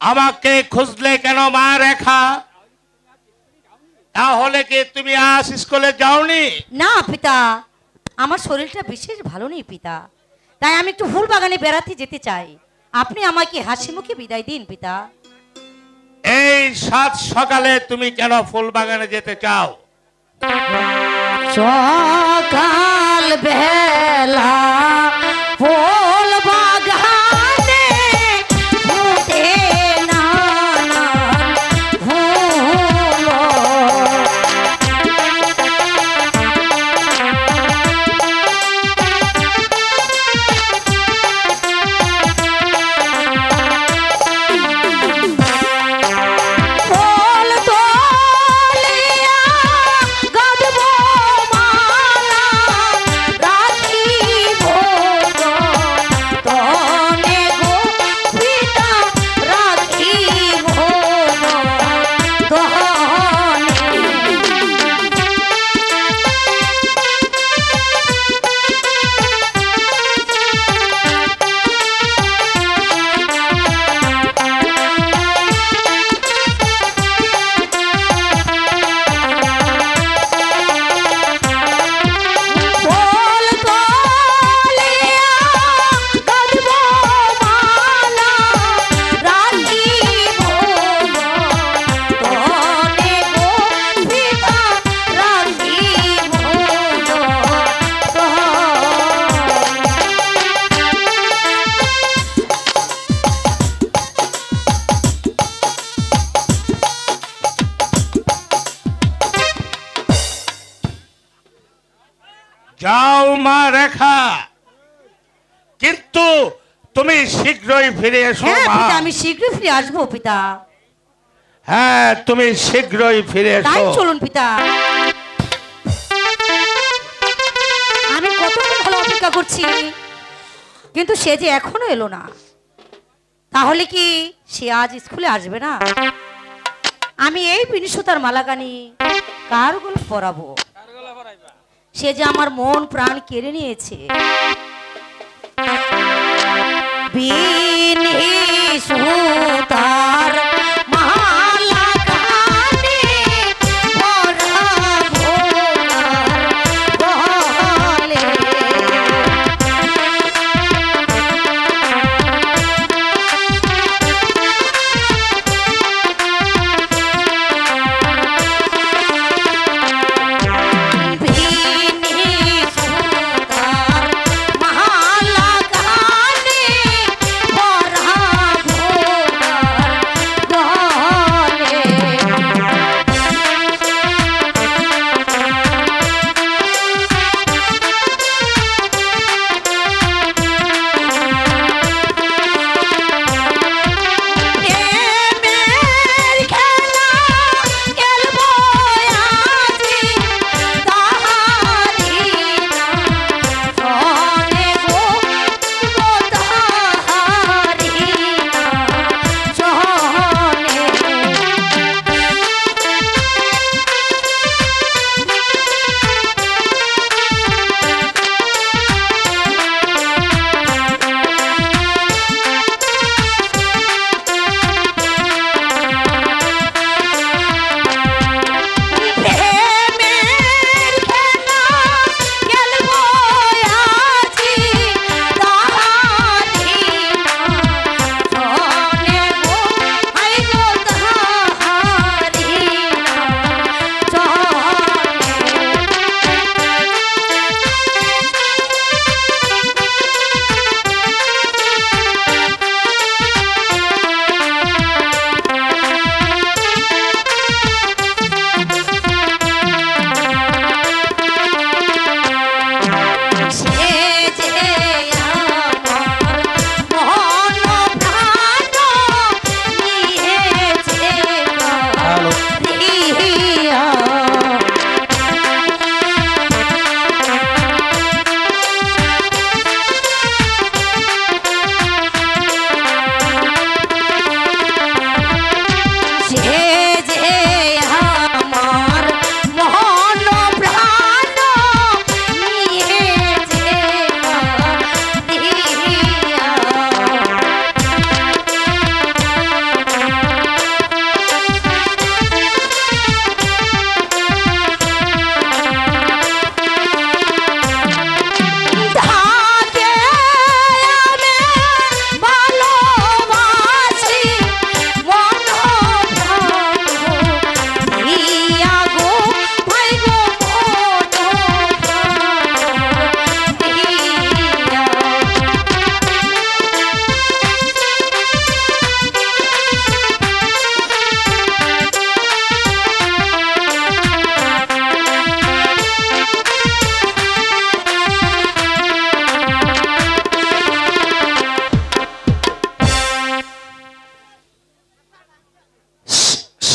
আমাকে খুঁজলে কেন মা রেখা? তাহলে কি তুমি আজ স্কুলে যাওনি? না পিতা, আমার শরীরটা বিশেষ ভালো নেই পিতা, তাই আমি একটু ফুল বাগানে বেড়াতে যেতে চাই। আপনি আমাকে হাসি মুখে বিদায় দিন পিতা। এই সাত সকালে তুমি কেন ফুল বাগানে যেতে চাও? সকাল বেলা ফুল বাগানে ফুটে নানান ফুল। ফুল তোলিয়া গাঁথব মালা, রাখিব যতনে গো পিতা, রাখিব যতনে। ফুল তোলিয়া গাঁথব মালা, রাখিব যতনে গো পিতা, রাখিব যাও মা রেখা, কিন্তু তুমি শীঘ্রই ফিরে এসো হ্যাঁ মা। পিতা, আমি শীঘ্রই ফিরে আসবো পিতা। হ্যাঁ, তুমি শীঘ্রই ফিরে তাই এসো। চলুন পিতা। আমি কতক্ষণ হলো অপেক্ষা করছি, কিন্তু সে যে এখনো এলো না। তাহলে কি সে আজ স্কুলে আসবে না? আমি এই বিনিশতার মালাকানি কার গলা পরাবো? সে যে আমার মন প্রাণ কেড়ে নিয়েছে। বিনিশতার মালাকানি পরাবো গলে। বিনিশতার মালাকানি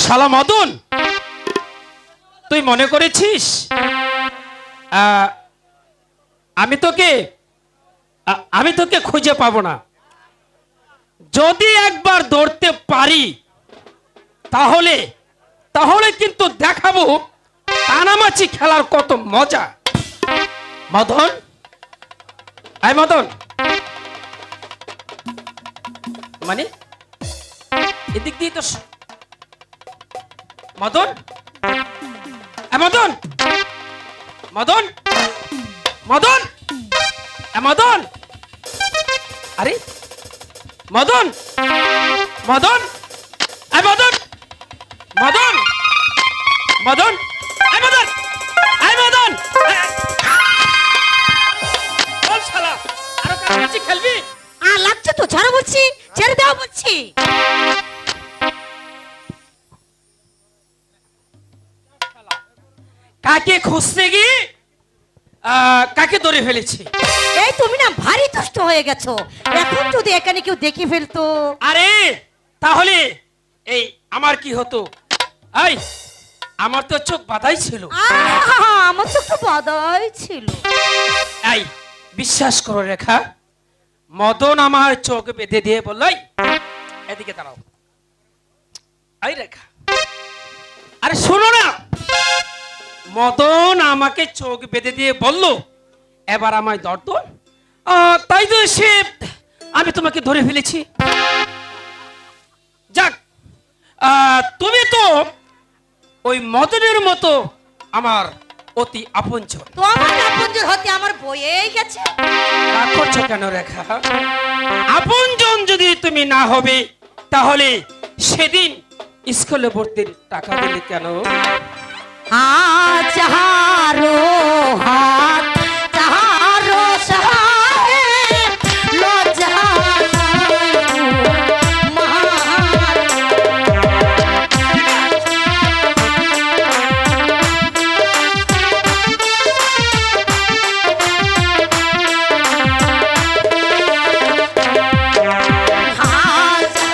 শালা মদন, তুই মনে করেছিস আমি তোকে খুঁজে পাবো না? যদি একবার ধরতে পারি তাহলে তাহলে কিন্তু দেখাবো কানামাছি খেলার কত মজা। মদন, আয় মদন, মানে এদিক দিয়ে তো মদন, মদন, মদন, মদন, মদন, আরে মদন, মদন, মদন, মদন, মদন, মদন, মদন, বল শালা, আরো কাছাকাছি খেলবি? লাগছে তো, ছাড়ো বলছি, ছেড়ে দাও বলছি। কাকে খুঁজতে গিয়ে কাকে ধরে ফেলেছি। এই তুমি না ভারী দুষ্ট হয়ে গেছো, এখন যদি এখানে কেউ দেখে ফেলতো। আরে তাহলে এই আমার কি হতো? এই আমার তো চোখ বাঁধাই ছিল। আমার চোখ তো বাঁধাই ছিল। এই বিশ্বাস করো রেখা, মদন আমার চোখ বেঁধে দিয়ে বলল, এই এদিকে দাঁড়াও। এই রেখা, আরে শোনো না, মদন আমাকে চোখ বেঁধে দিয়ে বলল এবার আমায় ধরতো, তাই তো সে আমি তোমাকে ধরে ফেলেছি। যাক, তুমি তো ওই মদনের মতো আমার অতি আপনজন। তো আমার আপনজন হতে আমার বইয়েই গেছে। রাগ করছো কেন রেখা? আপনজন যদি তুমি না হবে তাহলে সেদিন স্কুলে ভর্তির টাকা দিলে কেন? যাহারো হাত যাহারো সহায় লজ্জা মহান।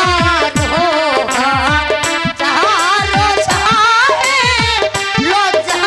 যাহারো হাত যাহারো সহায় লজ্জা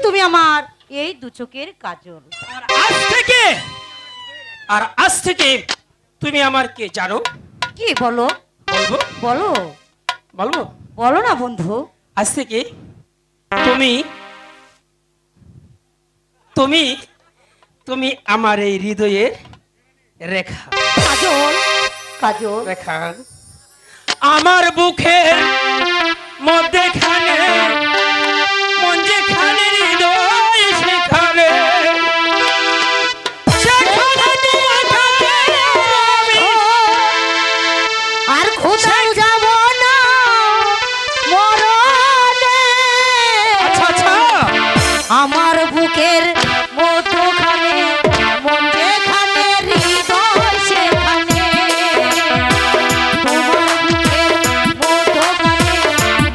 তুমি আমার এই দু চোখের কাজল। আজ থেকে তুমি আমার কে জানো? কি বলো? বলবো বলো বলবো বলো না বন্ধু। আজ থেকে তুমি তুমি তুমি আমার এই হৃদয়ের রেখা। কাজল, কাজল। রেখা আমার বুকের মধ্যেখানে, মন যেখানে হৃদয় সেখানে, সেখানে তোমার কাছে আমি। আর কোথাও যাব না মরণে। আচ্ছা আচ্ছা আমার বুকের মধ্যখানে, মন যেখানে হৃদয় সেখানে। তোমার বুকের মধ্যখানে,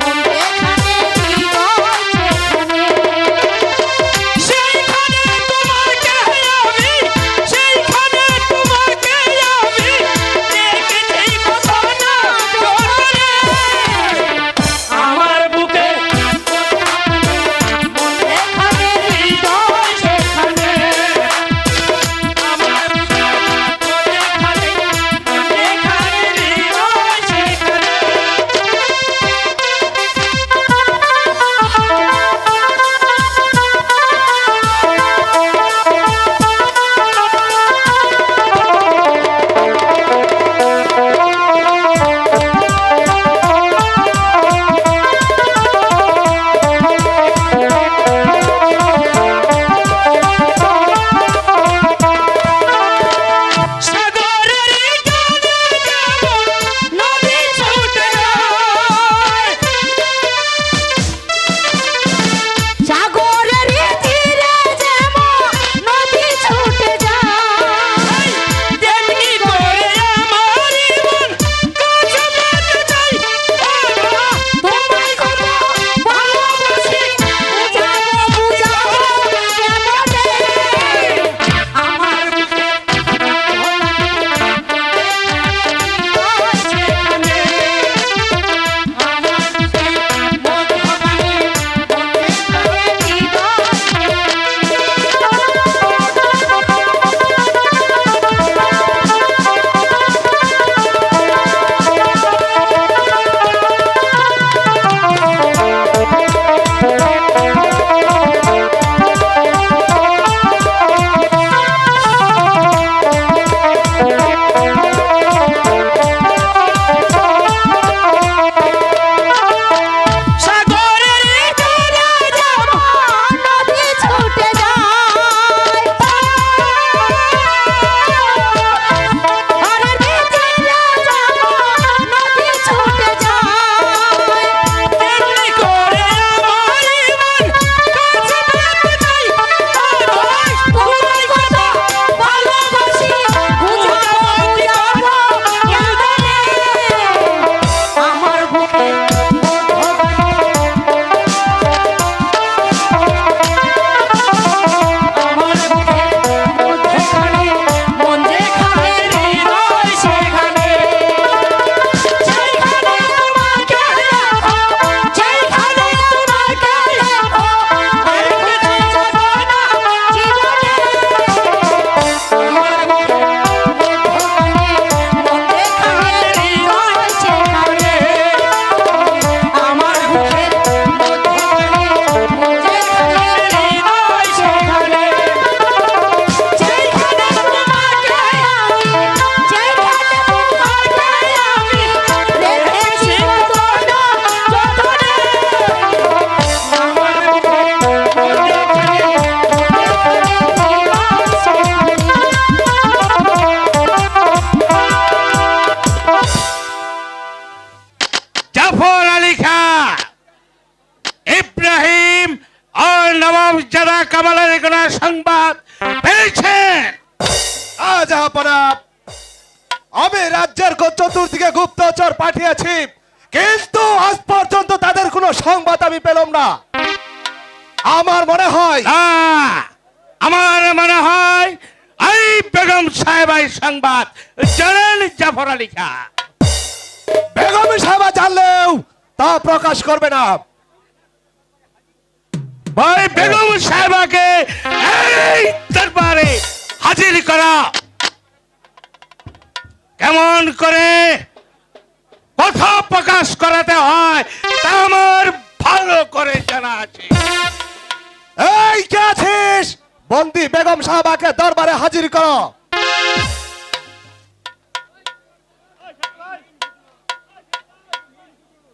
মন যেখানে হৃদয় সেখানে। সেইখানে তোমাকে আমি, সেইখানে তোমাকে আমি দেখেছি কত না জোরে। আমার বুকে মন যেখানে হৃদয় সেখানে। আমার বুকে যেখানে, যেখানে হৃদয় সেখানে। সাগরের জলে যেমন নদী ছুটে যায়, সাগরের তীরে যেমন নদী ছুটে যায়। তেমনি করে আমার মন কাছে পেতে চাই। তোমায় কত ভালোবাসি, বুঝাবো বুঝাবো কেমনে। আমার বুকে সাগরের জলে যেমন নদী ছুটে যায়। ঘরের ভিতরে যেমন নদী ছুটে যায়। তেমনি করে আমার মন কাছে পেতে চাই। তোমায় কত ভালোবাসি, বুঝাবো বুঝাবো কেমনে। আমার বুকে আমার বুকে মধ্যখানে, মন যেখানে হৃদয় সেখানে। যেখানে তোমাকে রাখো, যেখানে তোমাকে রাখো, আর কোথাও যাব না জীবনে। আমার বুকে মধ্যখানে, মন যেখানে হৃদয় সেখানে। আমার বুকের মধ্যখানে, মন যেখানে হৃদয় সেখানে। যেখানে তোমাকে আমি, যেখানে তোমাকে আমি রেখেছি কত না যতনে। আমার বুকের মধ্যখানে, হৃদয় সেখানে। জাফর আলী খান, ইব্রাহিম আর নবাব যারা কামালের গোনা সংবাদ পেয়েছেন। জাহাপনা, আমি রাজ্যের চতুর্দিকে গুপ্তচর পাঠিয়েছি, কিন্তু আজ পর্যন্ত তাদের কোনো সংবাদ আমি পেলাম না। আমার মনে হয় আমার মনে হয় এই বেগম সাহেবাই সংবাদ জানেন জাফর আলী খান। বেগম সাহেবা জানলেও তা প্রকাশ করবে না। ভাই বেগম সাহেবাকে এই দরবারে হাজির করা। কেমন করে কথা প্রকাশ করাতে হয় তা আমার ভালো করে জানা আছে। এই কে আছিস? বন্দি বেগম সাহেবাকে দরবারে হাজির করো।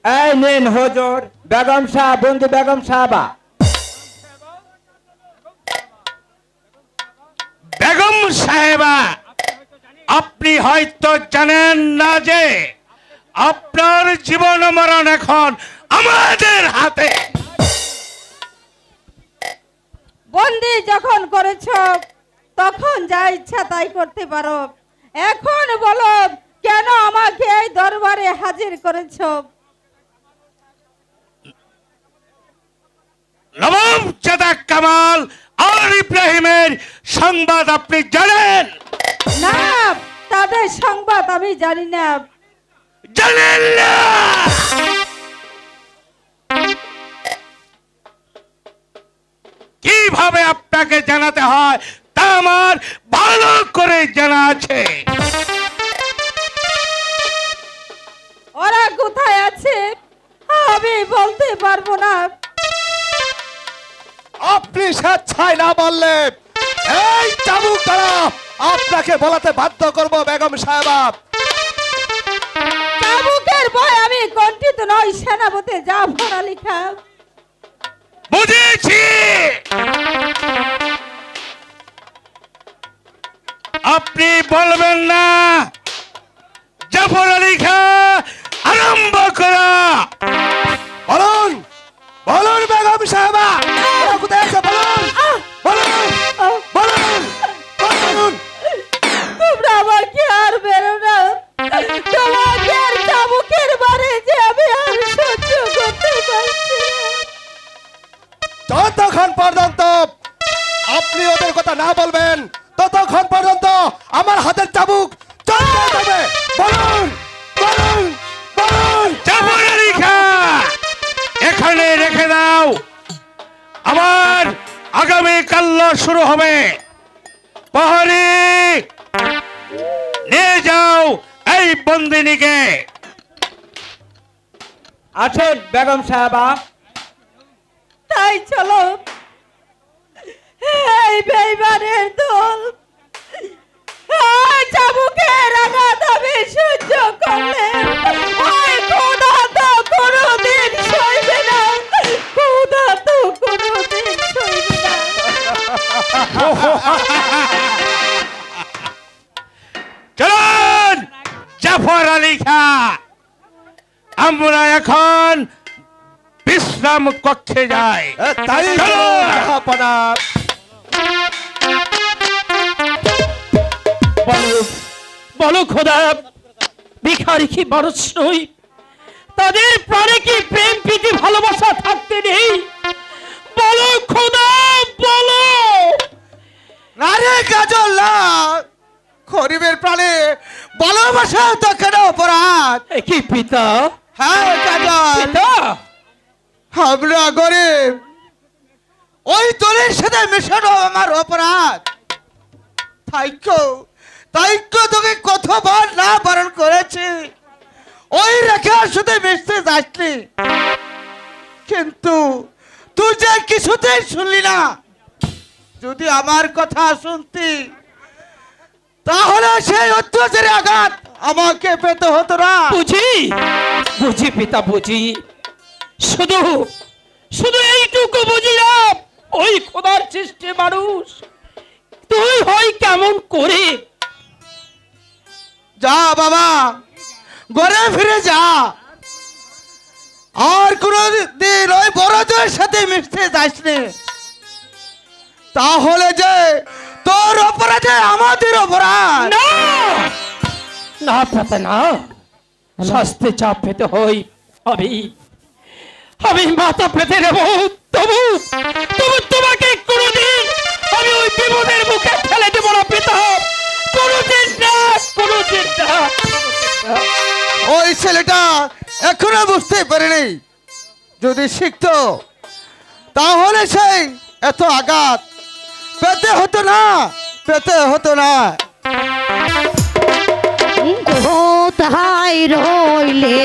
এই নিন হুজুর, বেগম সাহেব, বন্দি বেগম সাহেবা। বেগম সাহেবা, আপনি হয়তো জানেন না যে আপনার জীবন মরণ এখন আমাদের হাতে। বন্দি যখন করেছ তখন যা ইচ্ছা তাই করতে পারো। এখন বলো কেন আমাকে এই দরবারে হাজির করেছ? নবাব জাদা কামাল আর ইব্রাহিমের সংবাদ আপনি জানেন? না, তাদের সংবাদ আমি জানি না। জানেন না? কিভাবে আপনাকে জানাতে হয় তা আমার ভালো করে জানা আছে। ওরা কোথায় আছে আমি বলতে পারবো না। আপনি স্বেচ্ছায় না বললে এই চাবুক দ্বারা আপনাকে বলাতে বাধ্য করব বেগম সাহেবা। চাবুকের ভয় আমি কণ্ঠিত নই, সেনাপতি জাফর আলী খান। বুঝেছি, আপনি বলবেন না। জাফর আলী খান আরম্ভ করা। বলুন বলুন বেগম সাহেবা, ওরা কোথায় আছে বলুন বলুন বলুন বলুন। তোমরা আমাকে আর বেরো না। তোমাকে আর চাবুকের বারে যে আমি আর সহ্য করতে পারছি না। যতক্ষণ পর্যন্ত আপনি ওদের কথা না বলবেন ততক্ষণ পর্যন্ত আমার হাতের চাবুক চলতে যাবে। বলুন বলুন বলুন। জাফর আলী খান এখানে রেখে দাও। আবার আগামী কাল শুরু হবে। প্রহরী নিয়ে যাও এই বন্দিনীকে। আছেন বেগম সাহেবা। তাই চলো, এই বেইমানের দল চাবুকের আঘাত আমি সহ্য করলে ওই খোদা তো কোনোদিন সইবে না। খোদা তো কোনোদিন সইবে না। চলুন জাফর আলী খান, আমরা এখন বিশ্রাম কক্ষে যাই। তাই চলো। জাহাপনা। বলো বলো খোদা, ভিখারি কি মানুষ নই? তাদের প্রাণে কি প্রেম প্রীতি ভালোবাসা থাকতে নেই? বলো খোদা বলো। আরে কাজল না, গরিবের প্রাণে ভালোবাসা তো কেন অপরাধ? এ কি পিতা? হ্যাঁ কাজল, পিতা আমরা গরিব, ওই দলের সাথে মেশানো আমার অপরাধ। তাইকো তোকে কতবার না বারণ করেছে ওই রেখার সাথে মিশতে যাসনি, কিন্তু তুই যে কিছুতেই শুনলি না। যদি আমার কথা শুনতি তাহলে সেই অত্যাচারের আঘাত আমাকে পেতে হতো না। বুঝি বুঝি পিতা বুঝি, শুধু শুধু এইটুকু বুঝিলাম, ওই খোদার সৃষ্টি মানুষ তুই হই কেমন করে? যা বাবা, ঘরে ফিরে যা, আর কোনদিন ওই বড়দের সাথে মিশতে যাসনি। তাহলে যে তোর অপরাধে আমাদের অপরাধ। না না পাতা না, শাস্তি চাপ পেতে হই। আমি আমি মাথা পেতে নেব, তবু তবু তোমাকে কোনোদিন আমি ওই বিপদের মুখে ঠেলে দেব না পিতা। কোনোদিন না, কোনোদিন না। ওই ছেলেটা এখনো বুঝতে পারেনি। যদি শিখতো তাহলে সেই এত আঘাত পেতে হতো না, পেতে হতো না। কোথায় রইলে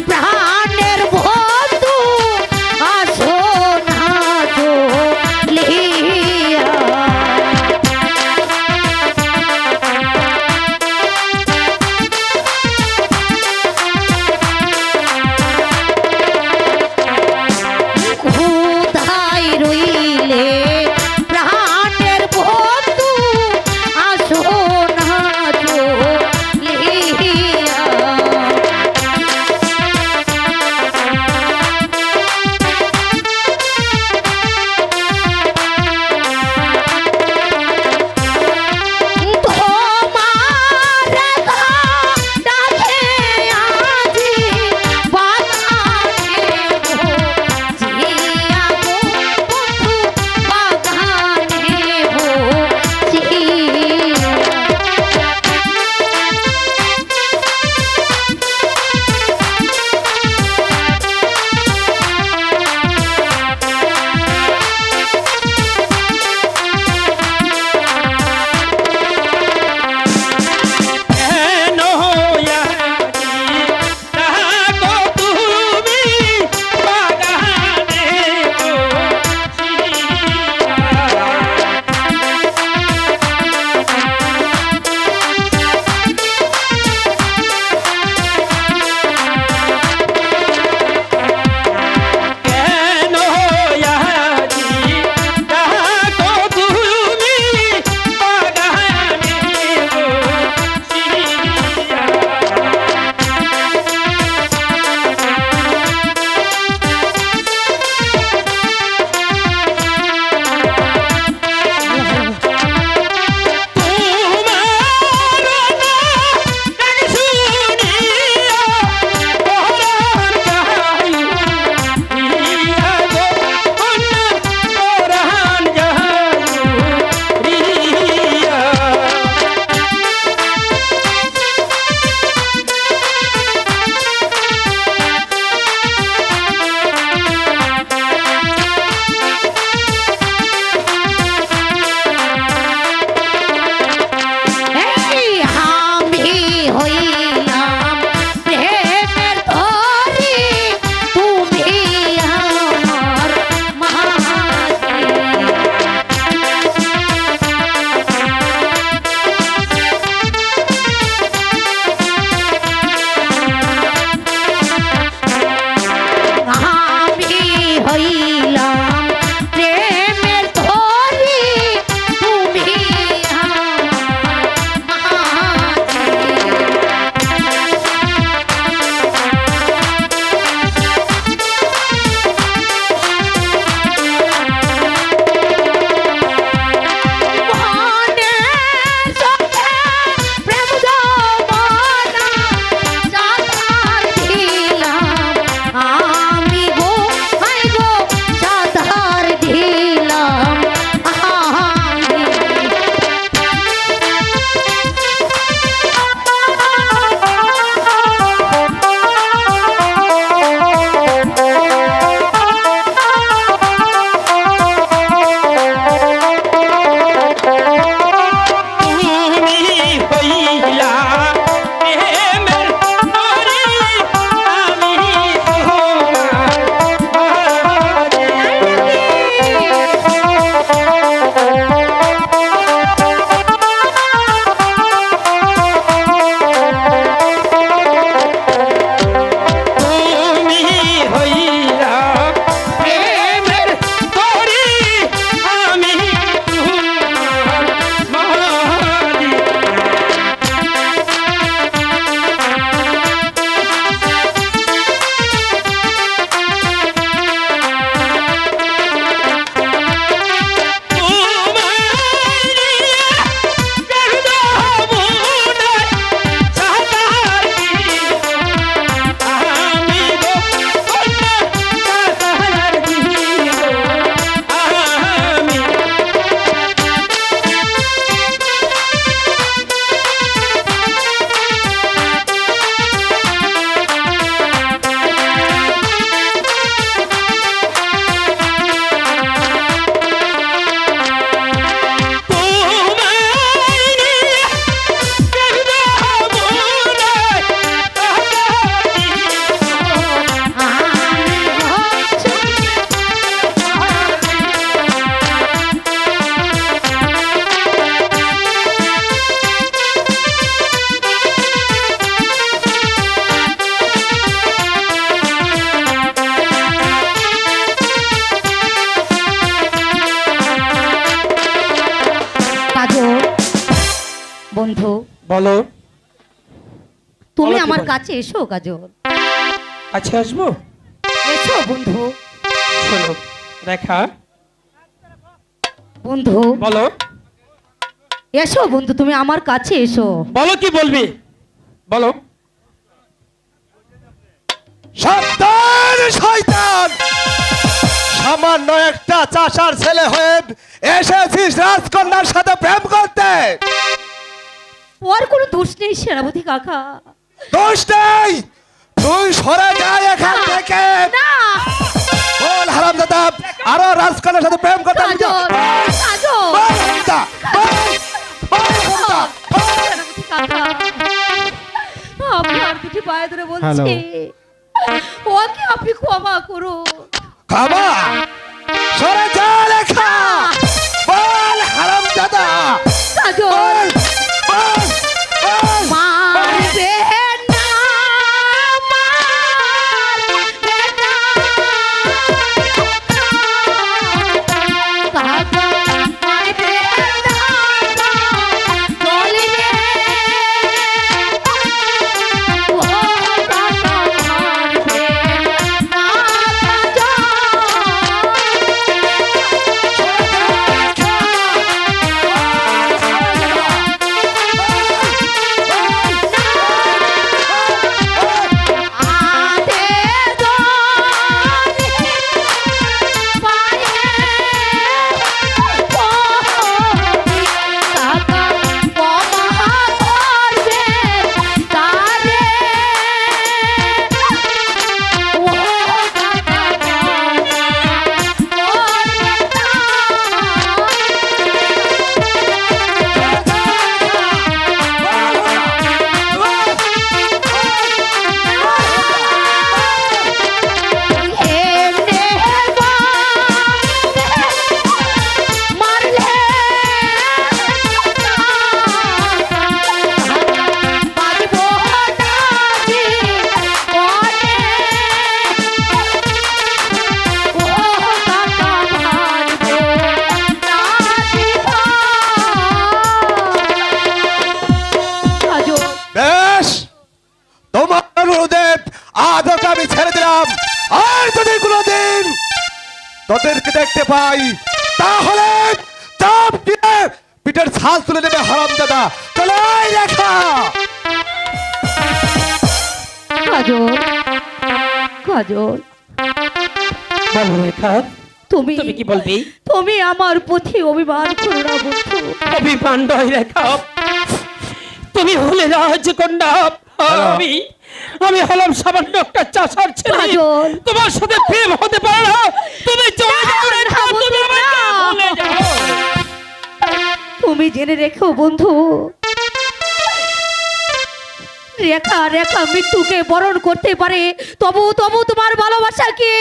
প্রাণের বন্ধু, আসো না চলিয়া। কোথায় রইলে প্রাণের বন্ধু, আসো না চলিয়া। বন্ধু বলো। তুমি বলো কি আমার বলো? কাছে এসো কাজল, কাছে আসবো? এসো বন্ধু। শোনো রেখা, বন্ধু বলো এসো বন্ধু, তুমি আমার কাছে এসো। বলো কি বলবি বলো। সাবধান শয়তান, সামান্য একটা চাষার ছেলে হয়ে এসেছিস রাজকন্যার সাথে প্রেম করতে। ওর কোনো দোষ নেই সেনাপতি কাকা। দোষ নেই, তুই সরে যা এখান থেকে। না বল হারামজাদা, আরো রাজকন্যার সাথে প্রেম করতে আমি কাজল, কাজল, বল হারামজাদা, বল, বল হারামজাদা, বল। সেনাপতি কাকা, আপনার দুটি পায়ে ধরে বলছি, ওকে আপনি ক্ষমা করুন। খাবা, সরে যা লেখা। বল হারামজাদা, কাজল বল, বল, বল। মারবে না, মারবে না। কাকা মারবে না, বলবে। ও কাকা মারবে না, আদে দোনে পায়ে পড়ি, কাকা ক্ষমা করবে তারে। ও কাকা মারলে পারবো না জীবনে। ও কাকা মারবে না জীবন। বেশ, তোমার অনুরোধে আজকে আমি ছেড়ে দিলাম। আর যদি কোনোদিন তোদেরকে দেখতে পাই তাহলে চাপ দিয়ে পিঠের ছাল তুলে নেবে হারামজাদা। চলে লেখা। কাজল, কাজল, বলো রেখা, তুমি তুমি কি বলবি? তুমি আমার প্রতি অভিমান করো না বন্ধু। অভিমান নয় রেখা, তুমি হলে রাজকন্যা, আর আমি আমি হলাম সামান্য একটা চাষার ছেলে। কাজল। তোমার সাথে প্রেম হতে পারে না। তুমি চলে যাও রেখা, না, তুমি বন্ধু, আমাকে না। ভুলে যাও। তুমি জেনে রেখো বন্ধু, রেখা রেখা মৃত্যুকে বরণ করতে পারে, তবু তবু তোমার ভালোবাসাকে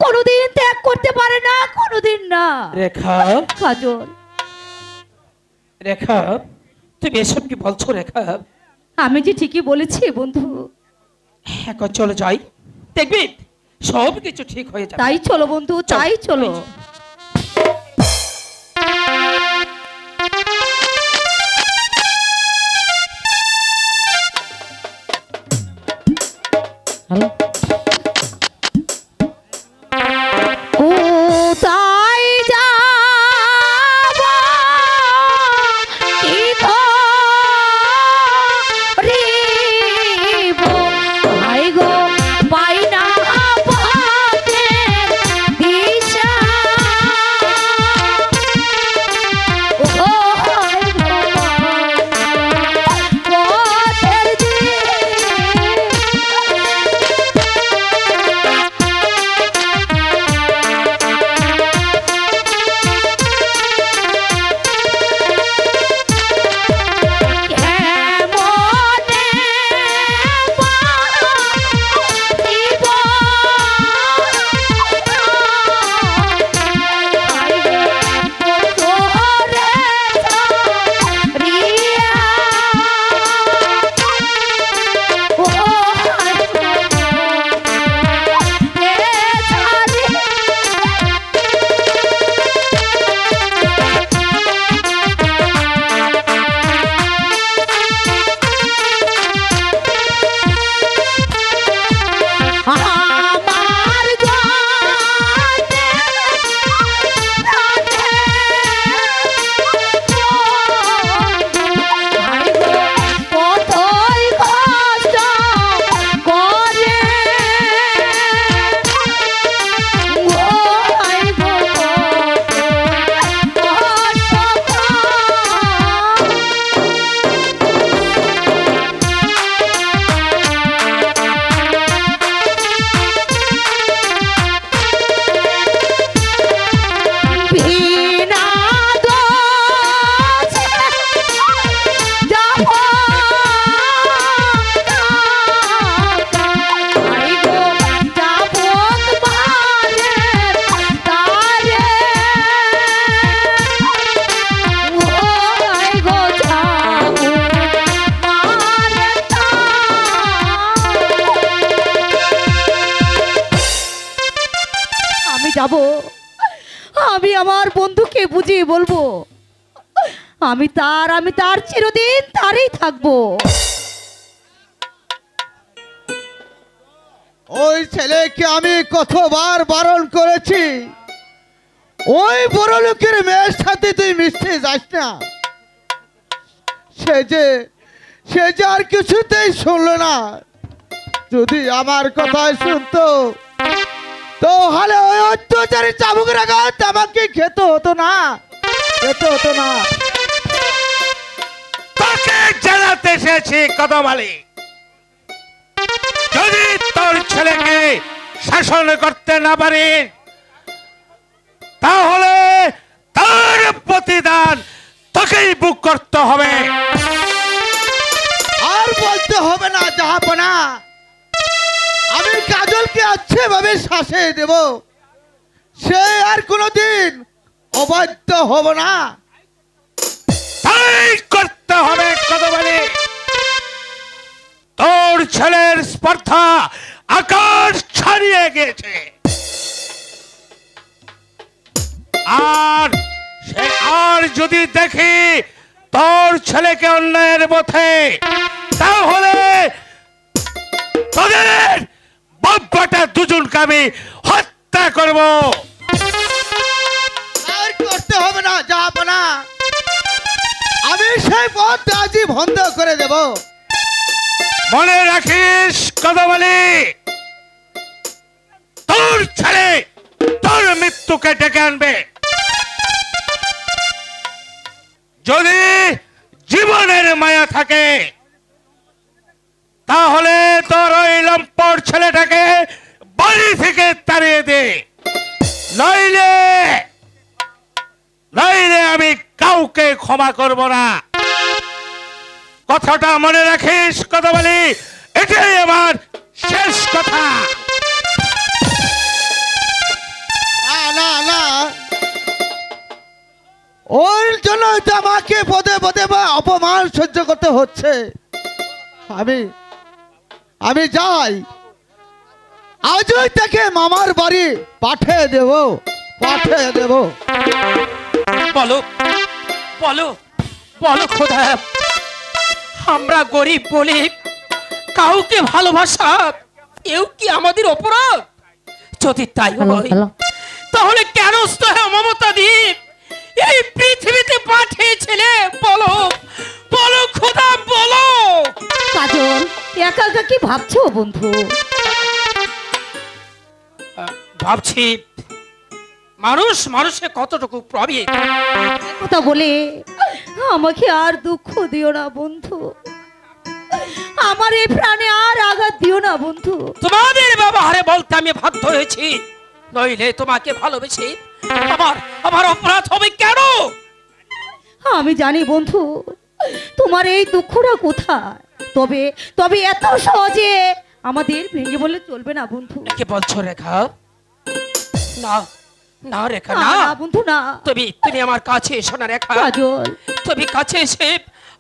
কোনোদিন ত্যাগ করতে পারে না, কোনোদিন না। রেখা, কাজল, রেখা, তুমি এসব কি বলছো রেখা? আমি যে ঠিকই বলেছি বন্ধু। এখন চলে যাই, দেখবি সব কিছু ঠিক হয়ে যাবে। তাই চলো বন্ধু, তাই চলো। কোথায় যাব কি ধরিব, আই গো পাই না পথে দিশা। মুখে বুঝিয়ে বলবো আমি তার চিরদিন তারই থাকবো। ওই ছেলেকে আমি কতবার বারণ করেছি, ওই বড় লোকের মেয়ের সাথে তুই মিশতে যাস না। সে যে আর কিছুতেই শুনলো না। যদি আমার কথা শুনতো তাহলে ওই অত্যাচারী চাবুকের আঘাত আমাকে খেতে হতো না। তোকে জানাতে এসেছি কদম আলী, যদি তোর ছেলেকে শাসন করতে না পারিস তাহলে তার প্রতিদান তোকেই বুক করতে হবে। আর বলতে হবে না জাহাপনা, আমি কাজলকে আছে ভাবে শাসিয়ে দেব। সে আর কোনোদিন অবাধ্য হব না। তাই করতে হবে কদম আলী। তোর ছেলের স্পর্ধা আকাশ ছাড়িয়ে গেছে, আর যদি দেখি তোর ছেলেকে অন্যায়ের পথে, তাহলে তোদের বাপ্পাটা দুজনকে আমি হত্যা করব। আর করতে হবে না জাহাপনা, আমি সেই পথ আজই বন্ধ করে দেব। মনে রাখিস কদম আলী, তোর ছেলে তোর মৃত্যুকে ডেকে আনবে। যদি জীবনের মায়া থাকে তাহলে তোর ওই লম্পট ছেলেটাকে বাড়ি থেকে তাড়িয়ে দে, নইলে আমি কাউকে ক্ষমা করব না। কথাটা মনে রাখিস কদম আলী, এটাই আমার শেষ কথা। না, ওর জন্য তো আমাকে পদে পদে বা অপমান সহ্য করতে হচ্ছে। আমি যাই, আজই তাকে মামার বাড়ি পাঠিয়ে দেব। বলো বলো বলো খোদা, আমরা গরিব বলে কাউকে ভালোবাসা এও কি আমাদের অপরাধ? যদি তাই হয় তাহলে কেন মমতা দ্বীপ এই পৃথিবীতে পাঠিয়েছিলে? বলো বলো খোদা, বলো। কাজল, একা একা কি ভাবছো বন্ধু? ভাবছি মানুষে কতটুকু প্রবীণ। কথা বলে আমাকে আর দুঃখ দিও না বন্ধু, আমার এই প্রাণে আর আঘাত দিও না বন্ধু। তোমাদের ব্যবহারে বলতে আমি বাধ্য হয়েছি, নইলে তোমাকে ভালোবেসে আমার অপরাধ হবে কেন? আমি জানি বন্ধু তোমার এই দুঃখটা কোথায়, তবে এত সহজে আমাদের ভেঙে বলে চলবে না বন্ধু। কি বলছো রেখা? না না রেখা, না না না বন্ধু, না। তুমি আমার কাছে এসো না রেখা। কাজল, তুমি কাছে এসে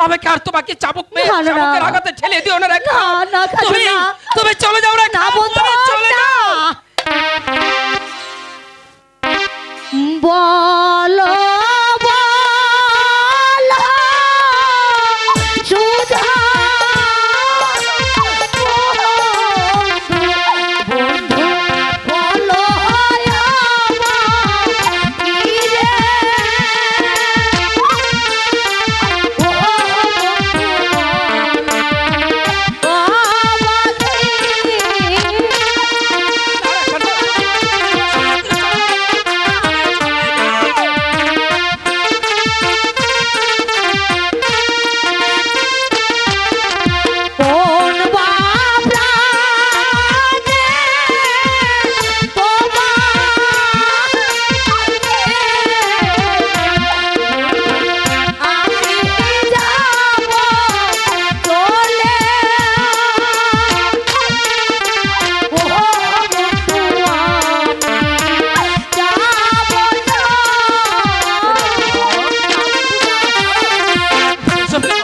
আমাকে আর তোমাকে চাবুক মেরে না, না, না। চাবুকের আঘাতে ঠেলে দিও না রেখা। না, না, কাজল, না। তুমি চলে যাও রেখা। না বন্ধু, তুমি চলে না। যাও। বলো বলো সুধা বন্ধু, বলো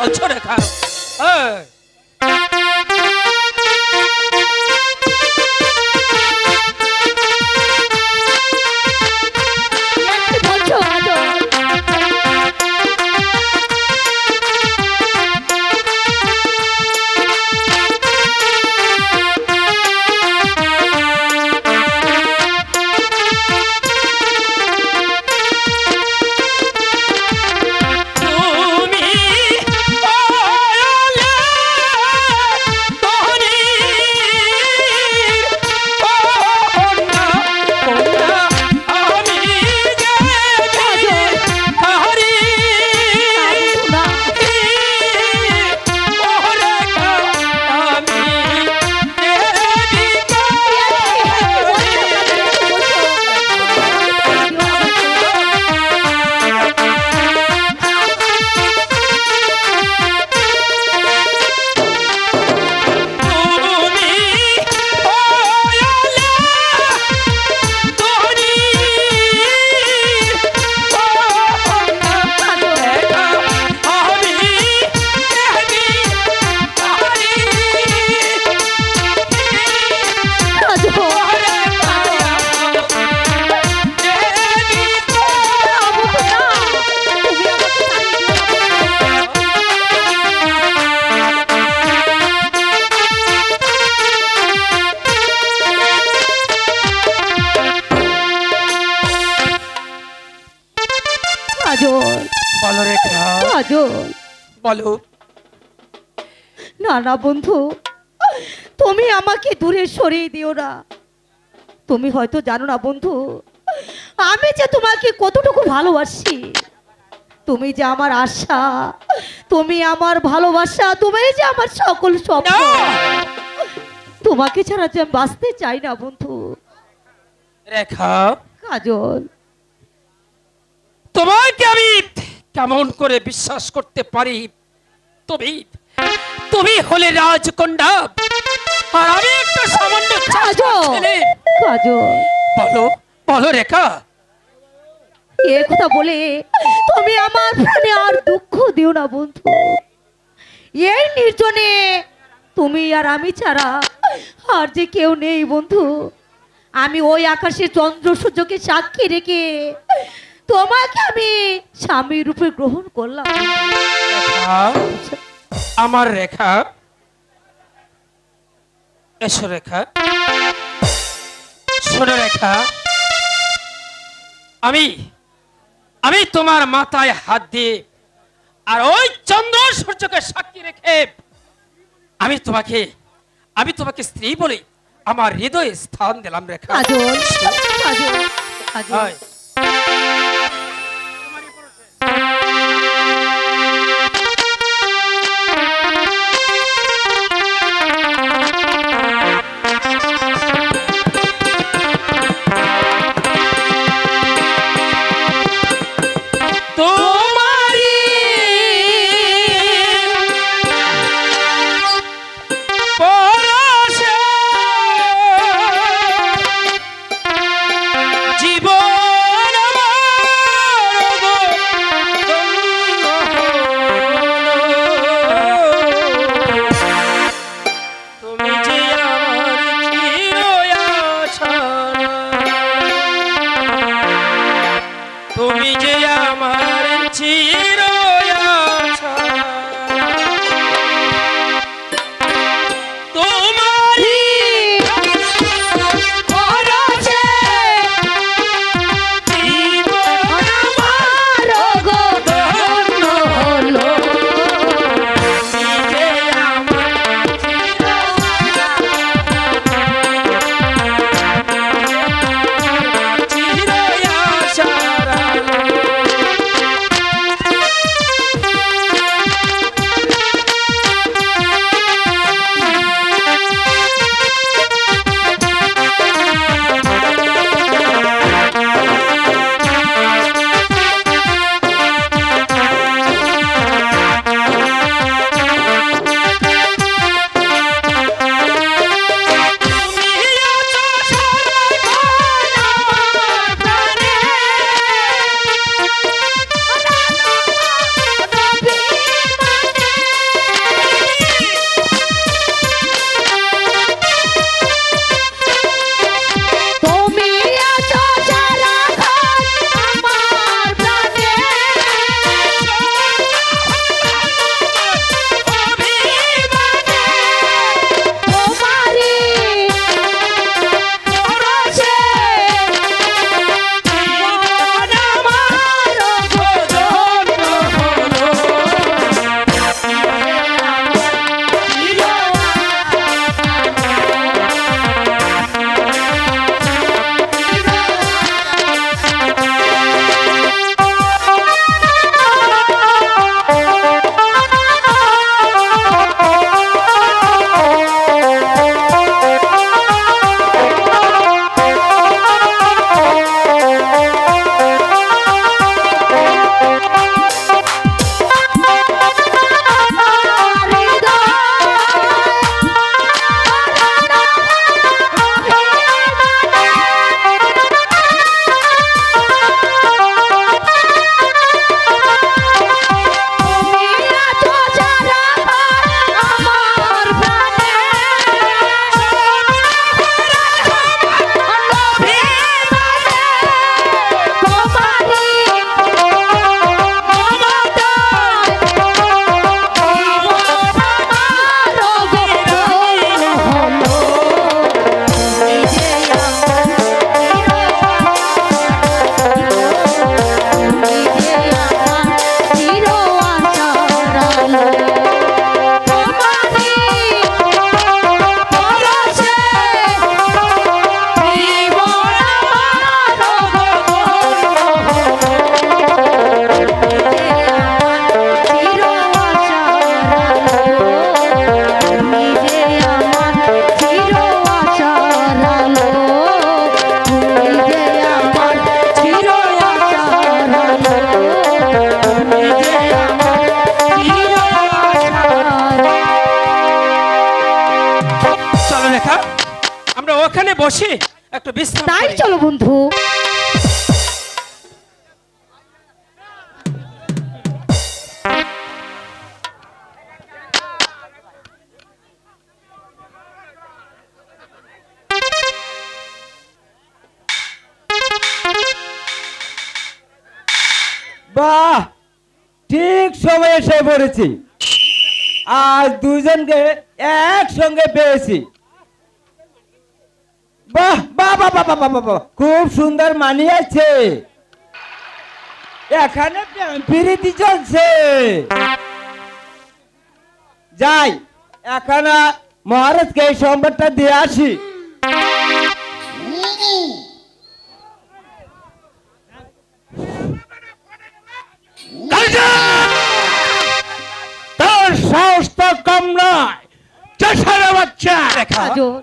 বলছো রেখা? এই, বলছো কাজল? বলো রেখা, কাজল বলো। না না বন্ধু, তুমি আমাকে দূরে সরিয়ে দিও না। তুমি হয়তো জানো না বন্ধু, আমি যে তোমাকে কতটুকু ভালোবাসি। তুমি যে আমার আশা, তুমি আমার ভালোবাসা, তুমি যে আমার সকল স্বপ্ন। তোমাকে ছাড়া যে আমি বাঁচতে চাই না বন্ধু। রেখা, কাজল, তোমাকে আমি কেমন করে বিশ্বাস করতে পারি? তুমি তুমি হলে রাজকন্যা, আর আমি একটা সামান্য চাষা কাজল, ছেলে। কাজল, বলো বলো রেখা। এ কথা বলে তুমি আমার প্রাণে আর দুঃখ দিও না বন্ধু। এই নির্জনে তুমি আর আমি ছাড়া আর যে কেউ নেই বন্ধু। আমি ওই আকাশে চন্দ্র সূর্যকে সাক্ষী রেখে তোমাকে আমি স্বামী রূপে গ্রহণ করলাম। রেখা, আমার রেখা, এসো রেখা। শোনো রেখা, আমি আমি তোমার মাথায় হাত দিয়ে আর ওই চন্দ্র সূর্যকে সাক্ষী রেখে আমি তোমাকে স্ত্রী বলে আমার হৃদয়ে স্থান দিলাম রেখা। কাজল, কাজল, কাজল। হয়। তোমারি পরশে জীবন বসে একটু বিশ্রাম তাই করি। চলো বন্ধু। বাহ, ঠিক সময় এসে পড়েছি। আজ দুজনকে একসঙ্গে পেয়েছি। বাহ বাহ বাহ বাহ বাহ বাহ বাহ, খুব সুন্দর মানিয়েছে। এখানে প্রীতি চলছে। যাই, এখন মহারাজকে এই সম্বাদটা দিয়ে আসি। তোর সাহস তো কম নয়, চেষারে বাচ্চা। রেখা কাজল,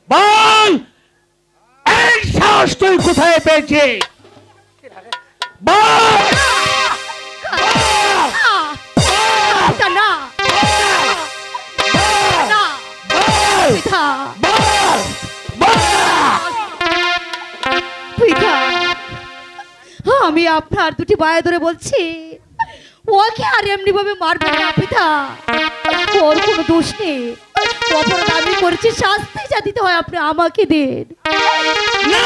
বল, এই সাহস তুই কোথায় পেয়েছিস? বল। এটা না, না, পিতা, পিতা, আমি আপনার দুটি পায়ে ধরে বলছি, ওকে আর এমনি ভাবে মারবেন না পিতা। ওর কোনো দোষ নেই, অপরাধ আমি করেছি, শাস্তি যা দিতে হয় আপনি আমাকে দিন। না!